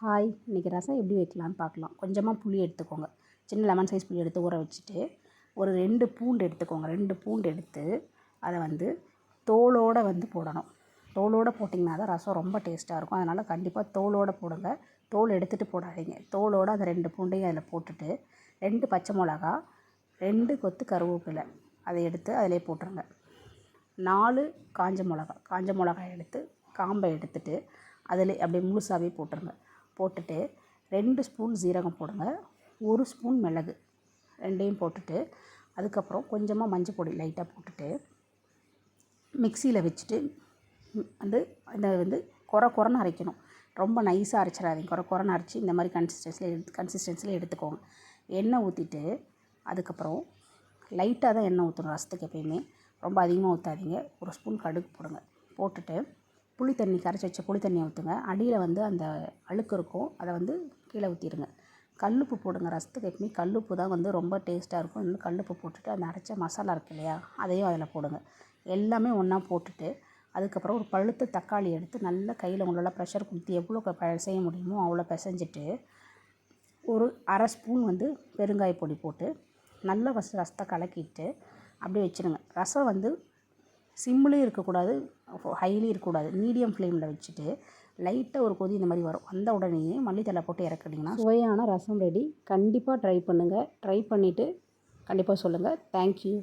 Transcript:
Hi, இன்றைக்கி ரசம் எப்படி வைக்கலான்னு பார்க்கலாம். கொஞ்சமாக புளி எடுத்துக்கோங்க. சின்ன லெமன் சைஸ் புளி எடுத்து ஊற வச்சுட்டு, ஒரு 2 பூண்டு எடுத்துக்கோங்க. 2 பூண்டு எடுத்து அதை தோலோடு போடணும். தோலோடு போட்டிங்கன்னா தான் ரசம் ரொம்ப டேஸ்ட்டாக இருக்கும். அதனால் கண்டிப்பாக தோலோடு போடுங்க. தோல் எடுத்துகிட்டு போடாதீங்க. தோலோடு அந்த 2 பூண்டையும் அதில் போட்டுட்டு 2 பச்சை மிளகா, 2 கொத்து கருவேப்பிலை அதை எடுத்து அதிலே போட்டுருங்க. 4 காஞ்ச மிளகாய் எடுத்து காம்பை எடுத்துட்டு அதில் அப்படியே முழுசாகவே போட்டுருங்க. போட்டுட்டு 2 ஸ்பூன் ஜீரகம் போடுங்க, 1 ஸ்பூன் மிளகு, 2யும் போட்டுட்டு அதுக்கப்புறம் கொஞ்சமாக மஞ்சள் பொடி லைட்டாக போட்டுட்டு மிக்சியில் வச்சுட்டு இதை கொரன்னு அரைக்கணும். ரொம்ப நைஸாக அரைச்சிடாதீங்க. கொரன்னு அரைச்சி இந்த மாதிரி கன்சிஸ்டன்சியில் எடுத்துக்கோங்க. எண்ணெய் ஊற்றிட்டு அதுக்கப்புறம் லைட்டாக தான் எண்ணெய் ஊற்றணும் ரசத்துக்கு எப்பயுமே. ரொம்ப அதிகமாக ஊற்றாதீங்க. 1 ஸ்பூன் கடுகு போடுங்க. போட்டுட்டு புளி தண்ணி கரைச்சி வச்ச புளி தண்ணியை ஊற்றுங்க. அடியில் அந்த அழுக்கு இருக்கும், அதை கீழே ஊற்றிடுங்க. கல்லுப்பு போடுங்க. ரசத்துக்கு எப்பவுமே கல்லுப்பு தான் ரொம்ப டேஸ்ட்டாக இருக்கும். இன்னும் கல்லுப்பு போட்டுட்டு அந்த அரைச்ச மசாலா இருக்கு இல்லையா, அதையும் அதில் போடுங்க. எல்லாமே ஒன்றா போட்டுட்டு அதுக்கப்புறம் ஒரு பழுத்த தக்காளி எடுத்து நல்லா கையில் உங்களால் ப்ரெஷர் கொடுத்து எவ்வளோ செய்ய முடியுமோ அவ்வளோ பிசைஞ்சிட்டு ஒரு 1/2 ஸ்பூன் பெருங்காய பொடி போட்டு நல்லா ஃபஸ்ட்டு ரசத்தை கலக்கிட்டு அப்படியே வச்சுடுங்க. ரசம் சிம்லேயும் இருக்கக்கூடாது, ஹைலியும் இருக்கக்கூடாது. மீடியம் ஃப்ளேமில் வச்சுட்டு லைட்டாக ஒரு கொதி இந்த மாதிரி வரும். அந்த உடனேயே மல்லித்தலை போட்டு இறக்குனீங்கன்னா சுவையான ரசம் ரெடி. கண்டிப்பாக ட்ரை பண்ணுங்கள். ட்ரை பண்ணிவிட்டு கண்டிப்பாக சொல்லுங்கள். தேங்க்யூ.